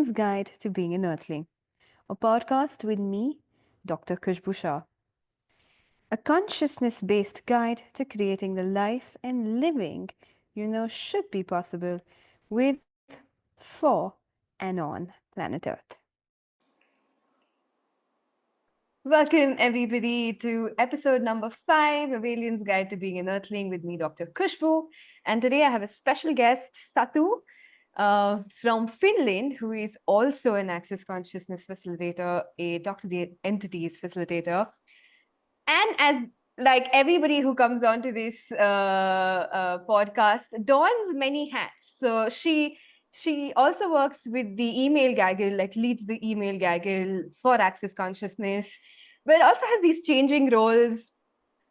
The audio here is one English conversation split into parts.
Alien's Guide to Being an Earthling, a podcast with me, Dr. Khushboo. A consciousness-based guide to creating the life and living you know should be possible with, for, and on planet Earth. Welcome, everybody, to episode number 5 of Alien's Guide to Being an Earthling with me, Dr. Khushboo. And today I have a special guest, Satu, from Finland, who is also an Access Consciousness Facilitator, a Talk to the Entities Facilitator. And as like everybody who comes onto this podcast dons many hats. So she also works with the email gaggle, like leads the email gaggle for Access Consciousness, but also has these changing roles.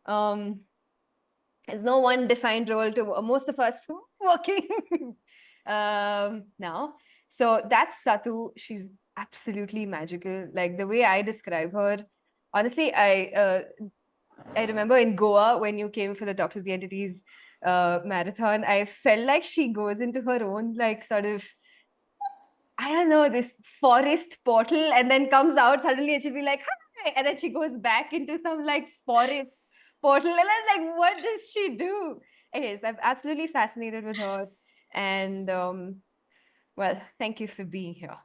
There's no one defined role to most of us working now. So that's Satu. She's absolutely magical. Like the way I describe her, honestly, I remember in Goa when you came for the Talk to the Entities marathon, I felt like she goes into her own like sort of, I don't know, this forest portal and then comes out suddenly and she'll be like, hi, and then she goes back into some like forest portal and I was like, what does she do? Anyways, I'm absolutely fascinated with her. And well, thank you for being here.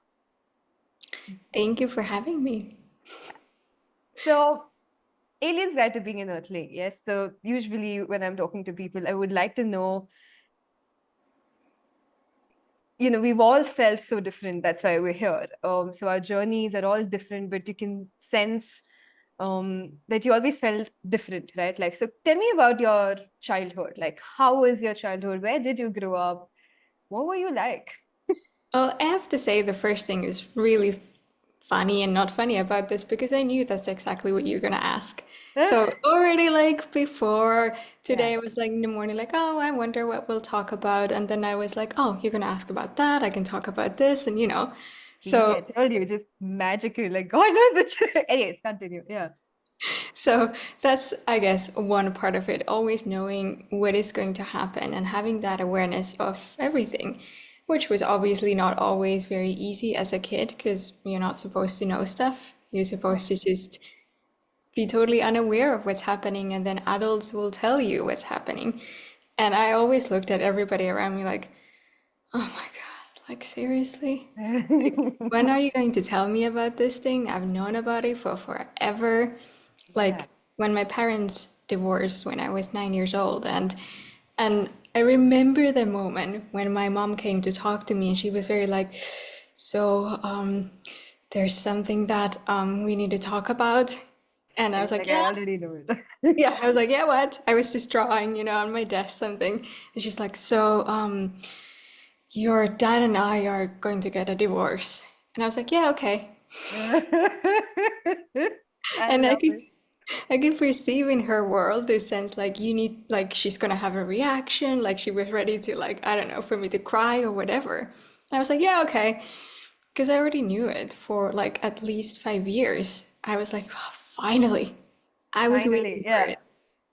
Thank you for having me. So, Alien's Guide to Being an Earthling, yes. So usually when I'm talking to people, I would like to know, we've all felt so different. That's why we're here. So our journeys are all different, but you can sense that you always felt different, right? Like, so tell me about your childhood. Like, how was your childhood? Where did you grow up? What were you like? Well, I have to say the first thing is really funny and not funny about this because I knew that's exactly what you're gonna ask. So already like before Yeah. today, I was like in the morning, like, oh, I wonder what we'll talk about. And then I was like, oh, you're gonna ask about that. I can talk about this, and See, So I told you, just magical. Like, God knows the truth. Anyways, continue. Yeah. So that's, I guess, one part of it, always knowing what is going to happen and having that awareness of everything, which was obviously not always very easy as a kid because you're not supposed to know stuff. You're supposed to just be totally unaware of what's happening, and then adults will tell you what's happening. And I always looked at everybody around me like, oh my God, like seriously? When are you going to tell me about this thing? I've known about it for forever. Yeah. Like when my parents divorced when I was 9 years old, and I remember the moment when my mom came to talk to me, and she was very like, so there's something that we need to talk about. And I was like, Like, I yeah, already know it. yeah. I was like, yeah, what? I was just drawing, on my desk something. And she's like, so your dad and I are going to get a divorce. And I was like, yeah, okay. I And love it. I could perceive in her world this sense like you need, like she's gonna have a reaction, like she was ready to, like, I don't know, for me to cry or whatever. And I was like, yeah, okay. Because I already knew it for like at least 5 years. I was like, "Oh, finally, I was Finally, waiting for yeah. it."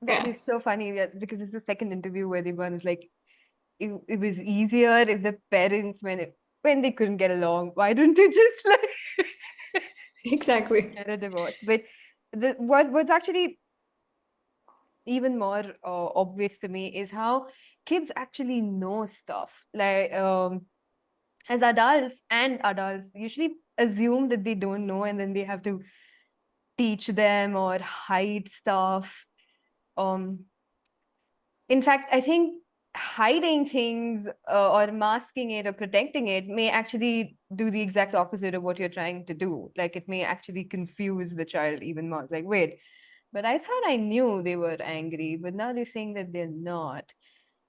That Yeah, is so funny, yeah, because it's the second interview where the one is like, it was easier if the parents, when they couldn't get along, why don't they just like exactly. get a divorce? But what's actually even more obvious to me is how kids actually know stuff. Like as adults usually assume that they don't know, and then they have to teach them or hide stuff. Um, in fact, I think hiding things or masking it or protecting it may actually do the exact opposite of what you're trying to do. Like it may actually confuse the child even more. It's like, wait, but I thought I knew they were angry, but now they're saying that they're not.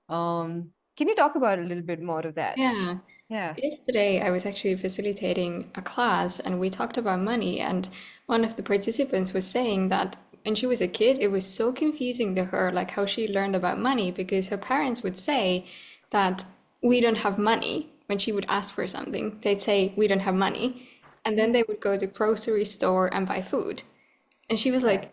Can you talk about a little bit more of that? Yeah. Yeah. Yesterday, I was actually facilitating a class and we talked about money. And one of the participants was saying that when she was a kid, it was so confusing to her, like how she learned about money, because her parents would say that we don't have money. When she would ask for something, they'd say, we don't have money. And then Mm. they would go to the grocery store and buy food. And she was Yeah. like,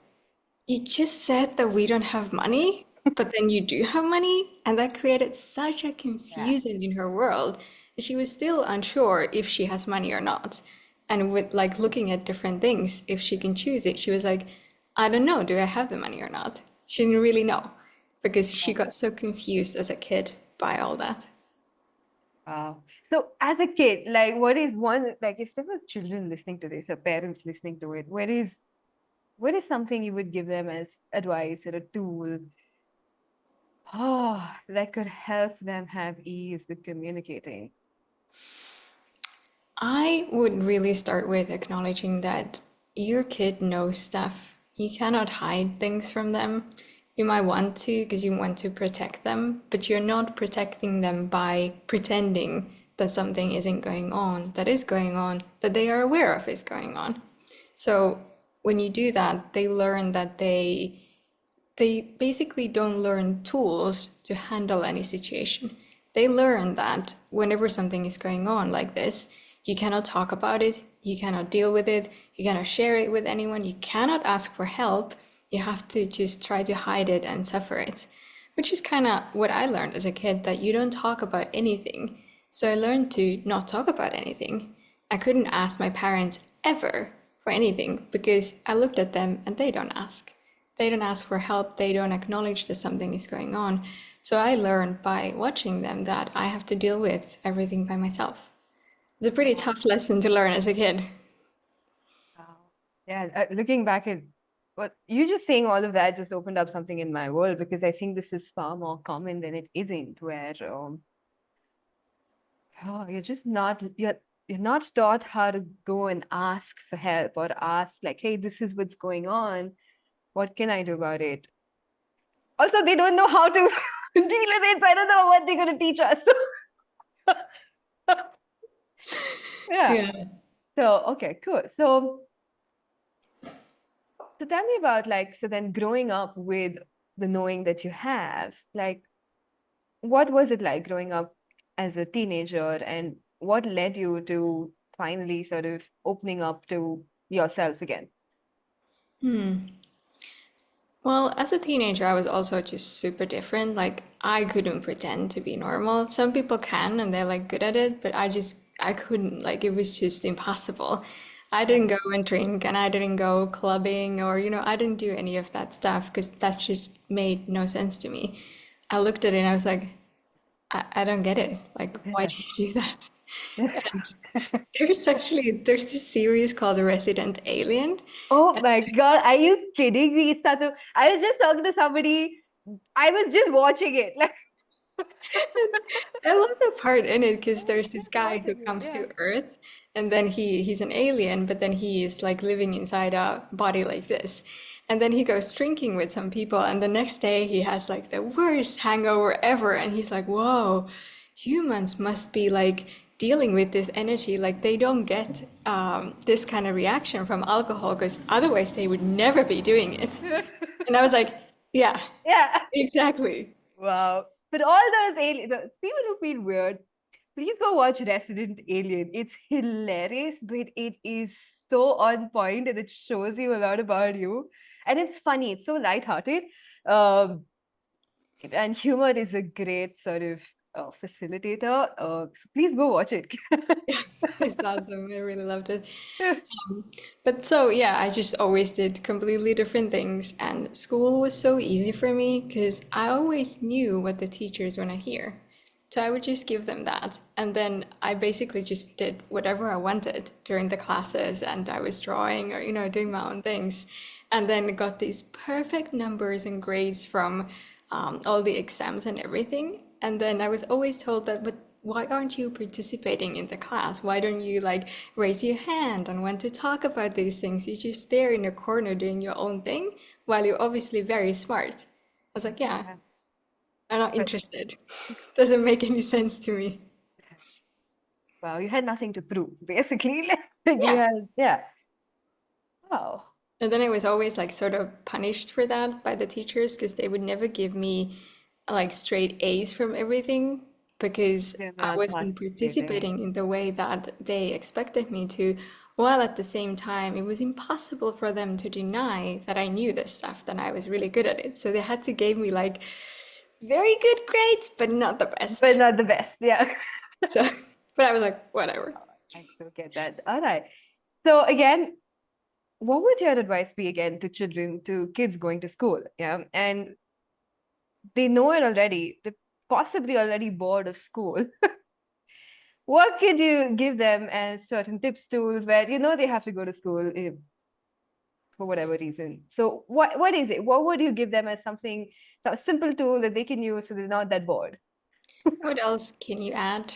you just said that we don't have money, but then you do have money. And that created such a Yeah. confusion in her world. She was still unsure if she has money or not. And with like looking at different things, if she can choose it, she was like, I don't know, do I have the money or not? She didn't really know because she got so confused as a kid by all that. Wow. So as a kid, like what is one, like if there was children listening to this or parents listening to it, what is something you would give them as advice or a tool, that could help them have ease with communicating? I would really start with acknowledging that your kid knows stuff. You cannot hide things from them. You might want to because you want to protect them, but you're not protecting them by pretending that something isn't going on, that is going on, that they are aware of is going on. So when you do that, they learn that they basically don't learn tools to handle any situation. They learn that whenever something is going on like this, you cannot talk about it, you cannot deal with it, you cannot share it with anyone, you cannot ask for help. You have to just try to hide it and suffer it, which is kind of what I learned as a kid, that you don't talk about anything. So I learned to not talk about anything. I couldn't ask my parents ever for anything because I looked at them and they don't ask. They don't ask for help, they don't acknowledge that something is going on. So I learned by watching them that I have to deal with everything by myself. It's a pretty Wow. tough lesson to learn as a kid. Wow. Yeah, looking back at what you just saying, all of that just opened up something in my world because I think this is far more common than it isn't, where you're just not you're not taught how to go and ask for help or ask like, hey, this is what's going on. What can I do about it? Also, they don't know how to deal with it. So I don't know what they're going to teach us. Yeah. Yeah. So, okay, cool. So tell me about like, so then growing up with the knowing that you have, like, what was it like growing up as a teenager and what led you to finally sort of opening up to yourself again? Well, as a teenager, I was also just super different. Like, I couldn't pretend to be normal. Some people can and they're like good at it, but I couldn't. Like, it was just impossible. I didn't Right. go and drink and I didn't go clubbing or, I didn't do any of that stuff because that just made no sense to me. I looked at it and I was like, I don't get it. Like, why do you do that? And there's this series called Resident Alien. Oh my God, are you kidding me, Satu? I was just talking to somebody. I was just watching it. Like, I love the part in it because I was there's this just guy who watching it. comes Yeah. to Earth and then he's an alien, but then he is like living inside a body like this. And then he goes drinking with some people, and the next day he has like the worst hangover ever. And he's like, whoa, humans must be like dealing with this energy. Like they don't get this kind of reaction from alcohol because otherwise they would never be doing it. And I was like, yeah, Yeah. exactly. Wow. But all those aliens, the people who feel weird, please go watch Resident Alien. It's hilarious, but it is so on point and it shows you a lot about you. And it's funny, it's so lighthearted. Um, and humor is a great sort of facilitator. So please go watch it. It's awesome. I really loved it. But so, yeah, I just always did completely different things, and school was so easy for me because I always knew what the teachers want to hear. So I would just give them that. And then I basically just did whatever I wanted during the classes, and I was drawing or, doing my own things. And then got these perfect numbers and grades from all the exams and everything. And then I was always told that, but why aren't you participating in the class? Why don't you like raise your hand and want to talk about these things? You're just there in a corner doing your own thing while you're obviously very smart. I was like, yeah, Yeah. I'm not But interested. Doesn't make any sense to me. wow, you had nothing to prove, basically. Like you Yeah. had, yeah. Wow. And then I was always like sort of punished for that by the teachers because they would never give me like straight A's from everything because They're I not wasn't participating. participating in the way that they expected me to. While at the same time, it was impossible for them to deny that I knew this stuff, that I was really good at it. So they had to give me like very good grades, but not the But best. not the best. Yeah. So But I was like, whatever. I still get that. All right. So again, what would your advice be again to children, to kids going to school? Yeah. And they know it already. They're possibly already bored of school. What could you give them as certain tips, tools where you know they have to go to school for whatever reason? So what is it? What would you give them as something, some simple tool that they can use so they're not that bored? What else can you add?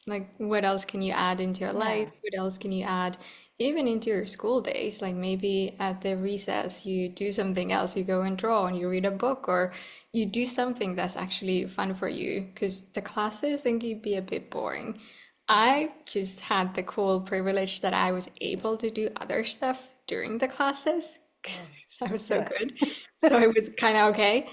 Like, what else can you add into your life? Yeah. What else can you add even into your school days? Like maybe at the recess, you do something else. You go and draw and you read a book or you do something that's actually fun for you because the classes think you'd be a bit boring. I just had the cool privilege that I was able to do other stuff during the classes Oh, 'cause I was so yeah. good. So it was kind of okay.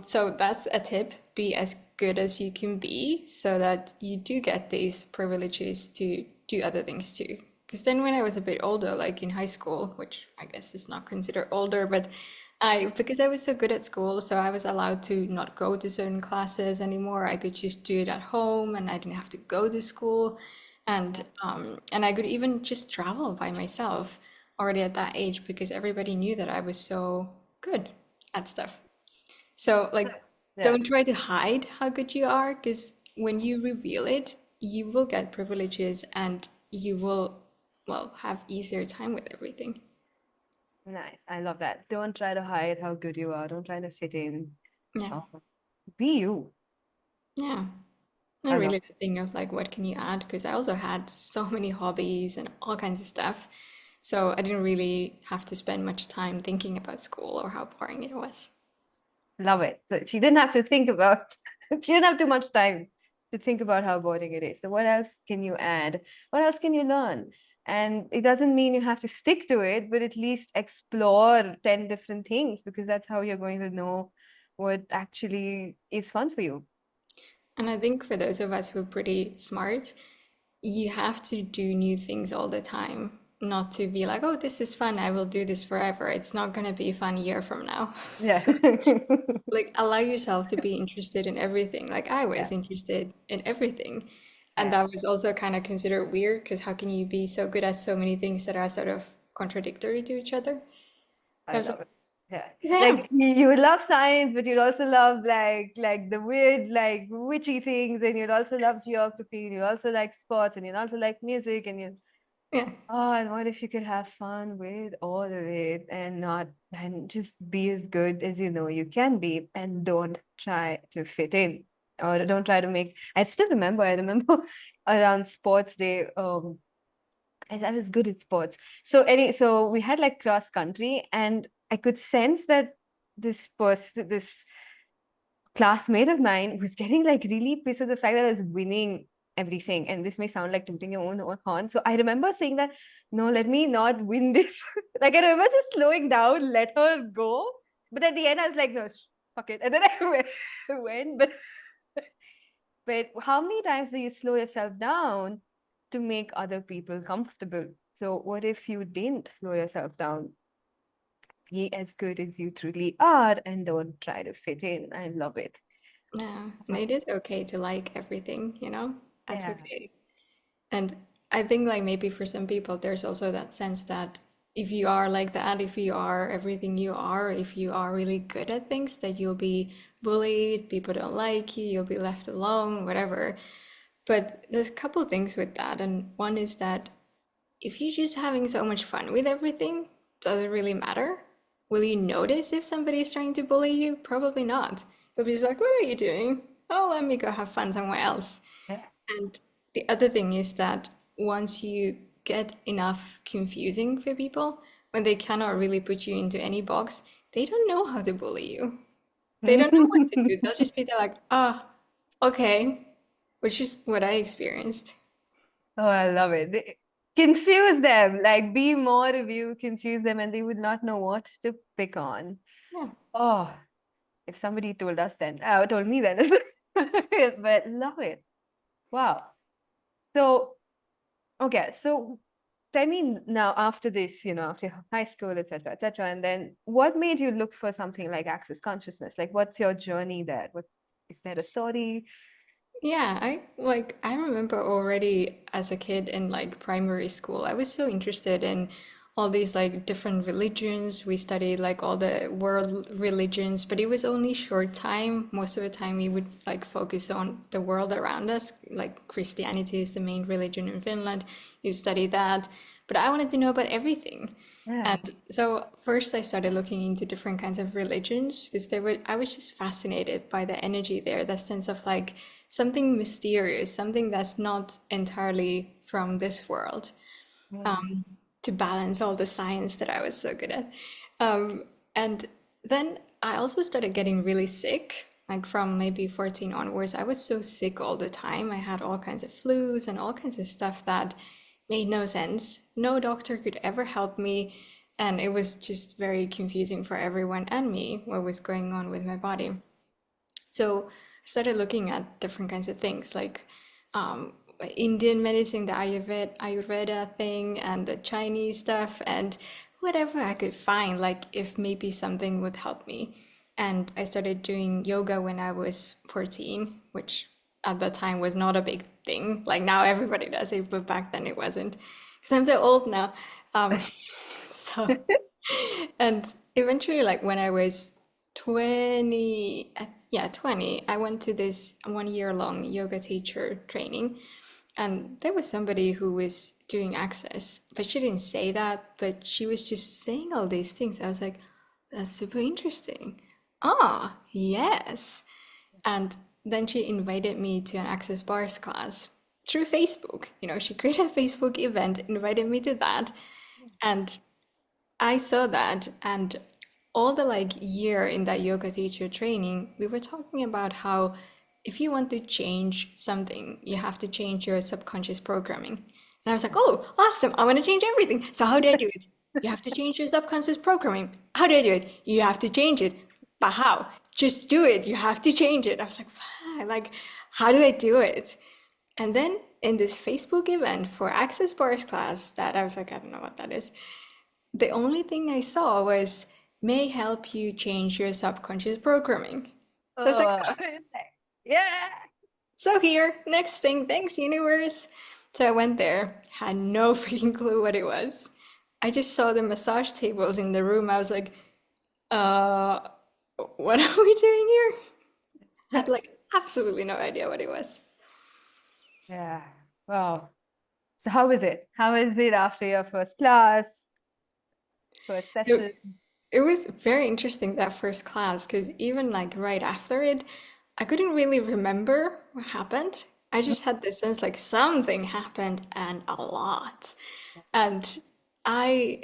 So that's a tip. Be as good as you can be so that you do get these privileges to do other things too. Because then when I was a bit older, like in high school, which I guess is not considered older, but because I was so good at school, so I was allowed to not go to certain classes anymore. I could just do it at home and I didn't have to go to school. And I could even just travel by myself already at that age because everybody knew that I was so good at stuff. So, like, Yeah. don't try to hide how good you are, because when you reveal it, you will get privileges and you will, well, have easier time with everything. Nice. I love that. Don't try to hide how good you are. Don't try to fit in. Yeah, Oh, be you. yeah. Not I really love the thing of like, what can you add? Because I also had so many hobbies and all kinds of stuff. So I didn't really have to spend much time thinking about school or how boring it was. love it. So she didn't have to think about, she didn't have too much time to think about how boring it is. So what else can you add? What else can you learn? And it doesn't mean you have to stick to it, but at least explore 10 different things because that's how you're going to know what actually is fun for you. And I think for those of us who are pretty smart, you have to do new things all the time, not to be like, oh, this is fun, I will do this forever. It's not going to be fun a year from now. Yeah. So, like, allow yourself to be interested in everything. Like, I Yeah. was interested in everything. And Yeah. that was also kind of considered weird because how can you be so good at so many things that are sort of contradictory to each other? And I I was like, love it. Yeah. yeah, Like you would love science, but you'd also love like the weird, like witchy things, and you'd also love geography, and you also like sports, and you also like music, and you yeah. oh, and what if you could have fun with all of it and not and just be as good as you know you can be and don't try to fit in or don't try to make I remember around sports day, as I was good at sports. So we had like cross country, and I could sense that this classmate of mine was getting like really pissed at the fact that I was winning everything. And this may sound like tooting your own horn. So I remember saying that, no, let me not win this. Like I remember just slowing down, let her go. But at the end, I was like, no, fuck it. And then I went. But how many times do you slow yourself down to make other people comfortable? So what if you didn't slow yourself down? Be as good as you truly are and don't try to fit in. I love it. Yeah. And it is okay to like everything, you know? That's Yeah. okay. And I think like maybe for some people there's also that sense that if you are like that, if you are everything you are, if you are really good at things, that you'll be bullied, people don't like you, you'll be left alone, whatever. But there's a couple things with that, and one is that if you're just having so much fun with everything, does it really matter? Will you notice if somebody's trying to bully you? Probably not. You'll be just like, what are you doing? Oh, let me go have fun somewhere else. Yeah. And the other thing is that once you get enough confusing for people, when they cannot really put you into any box, they don't know how to bully you. They don't know what to do. They'll just be there like, ah, okay, which is what I experienced. Oh, I love it. Confuse them, like be more of you, confuse them, and they would not know what to pick on. Yeah. Oh, if somebody told us then, told me then. But love it. Wow. So, okay, so tell me now after this, after high school, etc., and then what made you look for something like Access Consciousness? Like, what's your journey there? What is there a story? Yeah, I remember already as a kid in like primary school, I was so interested in all these like different religions. We studied like all the world religions, but it was only short time. Most of the time we would like focus on the world around us. Like Christianity is the main religion in Finland. You study that, but I wanted to know about everything. Yeah. And so first I started looking into different kinds of religions because I was just fascinated by the energy there, that sense of like something mysterious, something that's not entirely from this world, Yeah. to balance all the science that I was so good at. And then I also started getting really sick. Like from maybe 14 onwards, I was so sick all the time. I had all kinds of flus and all kinds of stuff that made no sense. No doctor could ever help me. And it was just very confusing for everyone and me what was going on with my body. So I started looking at different kinds of things like um, Indian medicine, the Ayurveda thing, and the Chinese stuff, and whatever I could find, like if maybe something would help me. And I started doing yoga when I was 14, which at that time was not a big thing. Like now everybody does it, but back then it wasn't. Because I'm so old now. So and eventually, like when I was 20, yeah, 20, I went to this 1 year long yoga teacher training. And there was somebody who was doing access, but she didn't say that, but she was just saying all these things. I was like, that's super interesting. Ah, yes. And then she invited me to an Access Bars class through Facebook. You know, she created a Facebook event, invited me to that. And I saw that, and all the like year in that yoga teacher training, we were talking about how if you want to change something, you have to change your subconscious programming. And I was like, oh, awesome, I want to change everything. So how do I do it? You have to change your subconscious programming. How do I do it? You have to change it. But how? Just do it. You have to change it. I was like, fine, like, how do I do it? And then in this Facebook event for Access Bars class, that I was like, I don't know what that is. The only thing I saw was may help you change your subconscious programming. So I was like, Oh, oh, yeah. so here, next thing, thanks universe. So I went there, had no freaking clue what it was. I just saw the massage tables in the room. I was like, uh, what are we doing here? Had like absolutely no idea what it was. Yeah. Wow. So how is it? How is it after your first class, first session? It, it was very interesting that first class because even like right after it, I couldn't really remember what happened. I just had this sense like something happened and a lot. And I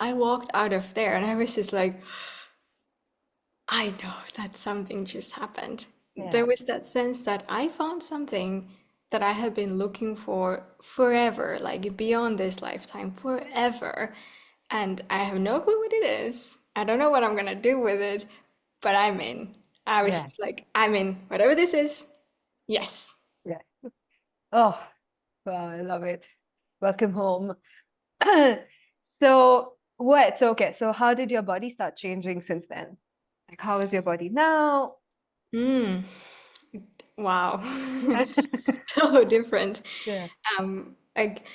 walked out of there and I was just like, I know that something just happened. Yeah. There was that sense that I found something that I have been looking for forever, like beyond this lifetime, forever. And I have no clue what it is. I don't know what I'm gonna do with it, but I'm in. I was Yeah. just like, I'm in. Whatever this is, yes. Yeah. Oh, wow, I love it. Welcome home. So what? So okay, so how did your body start changing since then? Like how is your body now? Mm, wow. It's so different. Yeah. Like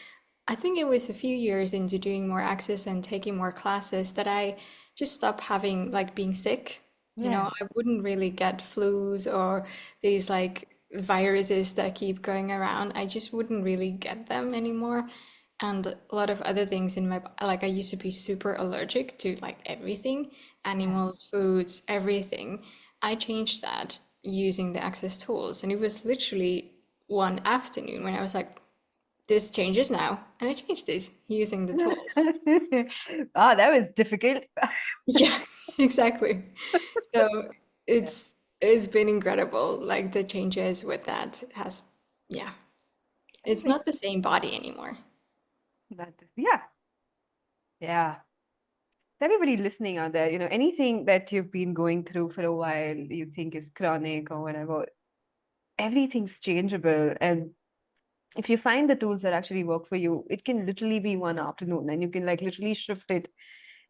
I think it was a few years into doing more access and taking more classes that I just stopped having like being sick. You know, Yeah. I wouldn't really get flus or these like viruses that keep going around. I just wouldn't really get them anymore. And a lot of other things in my, like I used to be super allergic to like everything, Yeah. animals, foods, everything. I changed that using the access tools. And it was literally one afternoon when I was like, this changes now. And I changed it using the tools. Ah, that was difficult. Yeah, exactly. So Yeah. it's been incredible. Like the changes with that has, yeah, it's Anyway, not the same body anymore. yeah. Yeah. To everybody listening out there, anything that you've been going through for a while, you think is chronic or whatever, everything's changeable. And if you find the tools that actually work for you, it can literally be one afternoon and you can like literally shift it.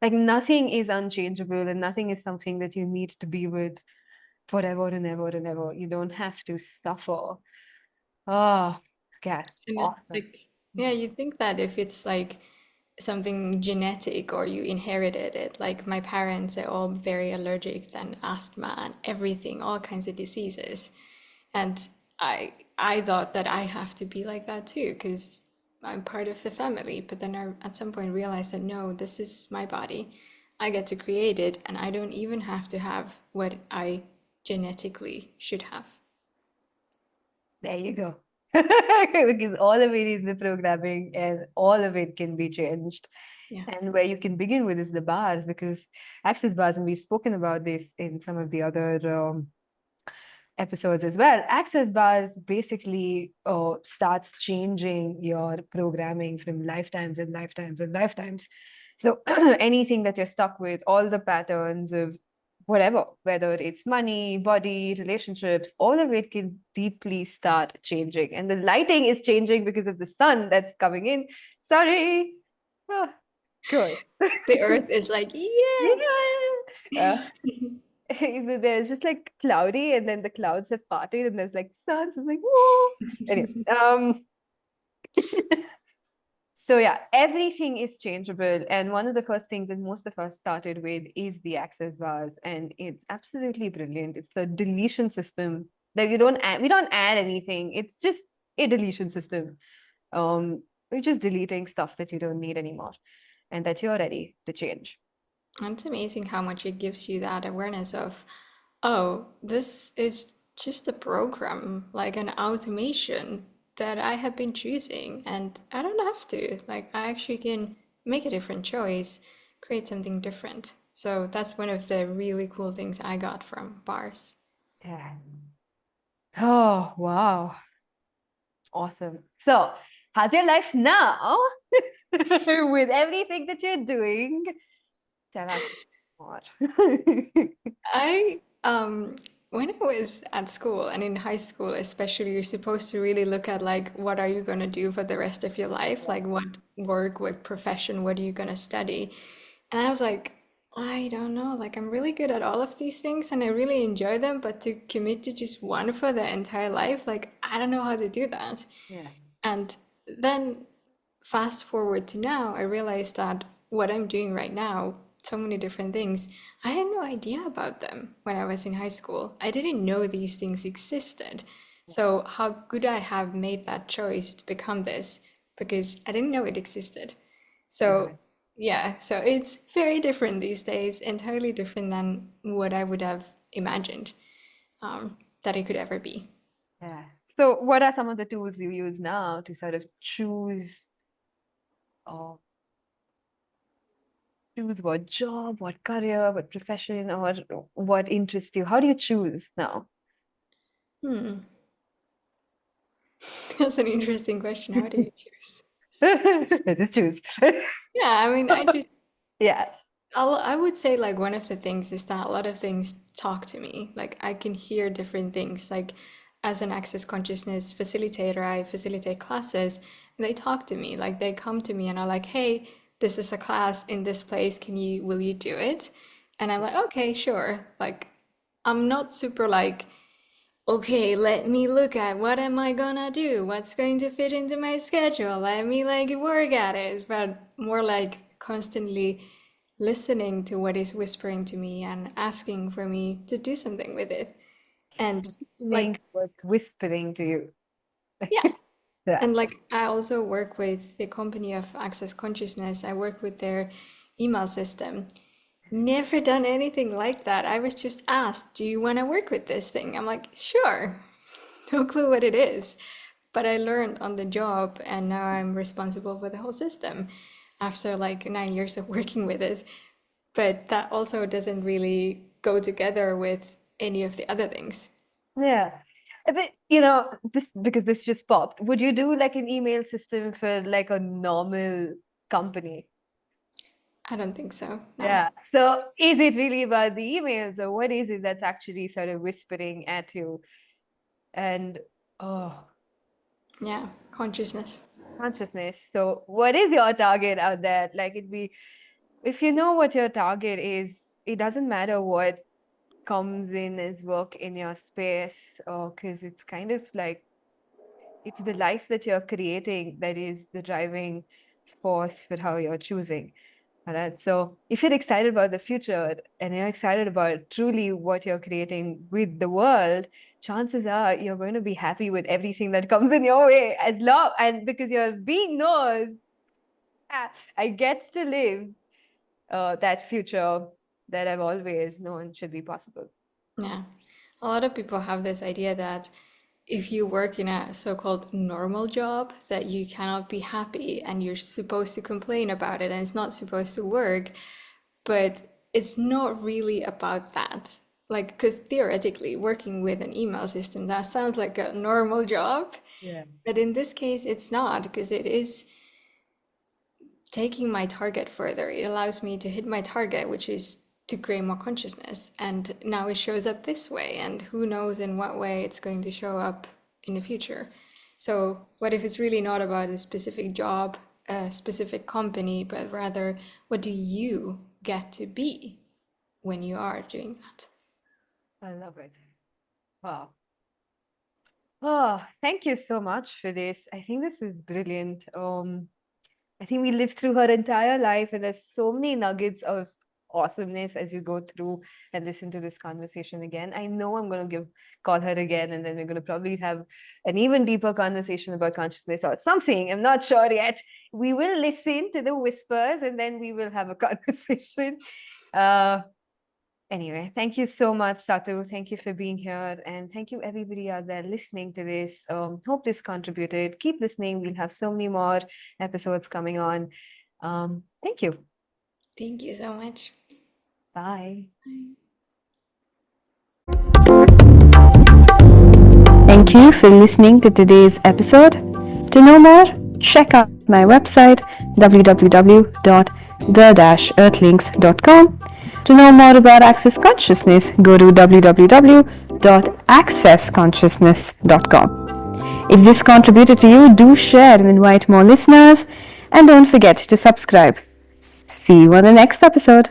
Like nothing is unchangeable and nothing is something that you need to be with forever and ever and ever. You don't have to suffer. Oh, okay. And Awesome. like, yeah, you think that if it's like something genetic or you inherited it, like my parents are all very allergic, then asthma and everything, all kinds of diseases. And I thought that I have to be like that too, because I'm part of the family. But then I at some point realized that no, this is my body. I get to create it, and I don't even have to have what I genetically should have. There you go. Because all of it is the programming and all of it can be changed. Yeah. And where you can begin with is the bars, because access bars, and we've spoken about this in some of the other episodes as well. Access bars basically starts changing your programming from lifetimes and lifetimes and lifetimes. So anything that you're stuck with, all the patterns of whatever, whether it's money, body, relationships, all of it can deeply start changing. And the lighting is changing because of the sun that's coming in. Sorry. Ah, cool. The earth is like, yeah. Yeah. There's just like cloudy, and then the clouds have parted, and there's like sun. So it's like, whoa. Anyway, so yeah, everything is changeable. And one of the first things that most of us started with is the access bars, and it's absolutely brilliant. It's the deletion system that we don't add anything. It's just a deletion system. We're just deleting stuff that you don't need anymore and that you're ready to change. And it's amazing how much it gives you that awareness of, oh, this is just a program, like an automation that I have been choosing, and I don't have to. Like, I actually can make a different choice, create something different. So that's one of the really cool things I got from bars. Yeah. Oh, wow. Awesome. So, how's your life now? With everything that you're doing? Tell us more. I when I was at school and in high school especially, you're supposed to really look at like what are you gonna do for the rest of your life? Like what work, what profession, what are you gonna study? And I was like, I don't know, like I'm really good at all of these things and I really enjoy them, but to commit to just one for the entire life, like I don't know how to do that. Yeah. And then fast forward to now, I realized that what I'm doing right now, so many different things, I had no idea about them when I was in high school. I didn't know these things existed. So, how could I have made that choice to become this? Because I didn't know it existed. So, Right. yeah, so it's very different these days, entirely different than what I would have imagined that it could ever be. Yeah. So, what are some of the tools you use now to sort of uh, choose what job, what career, what profession, or what interests you? How do you choose now? Hmm, that's an interesting question. How do you choose? Just choose. Yeah, I mean, I just Yeah. I would say like one of the things is that a lot of things talk to me. Like I can hear different things. Like as an Access Consciousness Facilitator, I facilitate classes and they talk to me. Like they come to me and are like, "Hey, this is a class in this place. Will you do it?" And I'm like, "Okay, sure." Like I'm not super like, "Okay, let me look at what am I gonna do? What's going to fit into my schedule? Let me like work at it." But more like constantly listening to what is whispering to me and asking for me to do something with it. And Listening like, to what's whispering to you. yeah. Yeah. And like, I also work with the company of Access Consciousness. I work with their email system. Never done anything like that. I was just asked, "Do you want to work with this thing?" I'm like, "Sure." No clue what it is. But I learned on the job, and now I'm responsible for the whole system after like 9 years of working with it. But that also doesn't really go together with any of the other things. Yeah. But this because this just popped. Would you do like an email system for like a normal company? I don't think so. No. Yeah. So is it really about the emails, or what is it that's actually sort of whispering at you? And oh, Yeah, consciousness. consciousness. So what is your target out there? Like if you know what your target is, it doesn't matter what comes in as work in your space, because it's kind of like it's the life that you're creating that is the driving force for how you're choosing. All right. So if you're excited about the future and you're excited about truly what you're creating with the world, chances are you're going to be happy with everything that comes in your way, as long and because your being knows, I get to live that future that I've always known should be possible. Yeah. A lot of people have this idea that if you work in a so-called normal job, that you cannot be happy and you're supposed to complain about it and it's not supposed to work. But it's not really about that. Like, because theoretically, working with an email system, that sounds like a normal job. Yeah. But in this case, it's not, because it is taking my target further. It allows me to hit my target, which is to create more consciousness. And now it shows up this way, and who knows in what way it's going to show up in the future. So what if it's really not about a specific job, a specific company, but rather what do you get to be when you are doing that? I love it. Wow. Oh, thank you so much for this. I think this is brilliant. I think we lived through her entire life, and there's so many nuggets of awesomeness as you go through and listen to this conversation again. I know I'm going to call her again, and then we're going to probably have an even deeper conversation about consciousness or something. I'm not sure yet. We will listen to the whispers, and then we will have a conversation. Anyway, thank you so much, Satu. Thank you for being here. And thank you, everybody out there listening to this. Hope this contributed. Keep listening. We'll have so many more episodes coming on. Thank you. Thank you so much. Bye. Thank you for listening to today's episode. To know more, check out my website www.the-earthlings.com. To know more about Access Consciousness, go to www.accessconsciousness.com. If this contributed to you, do share and invite more listeners. And don't forget to subscribe. See you on the next episode.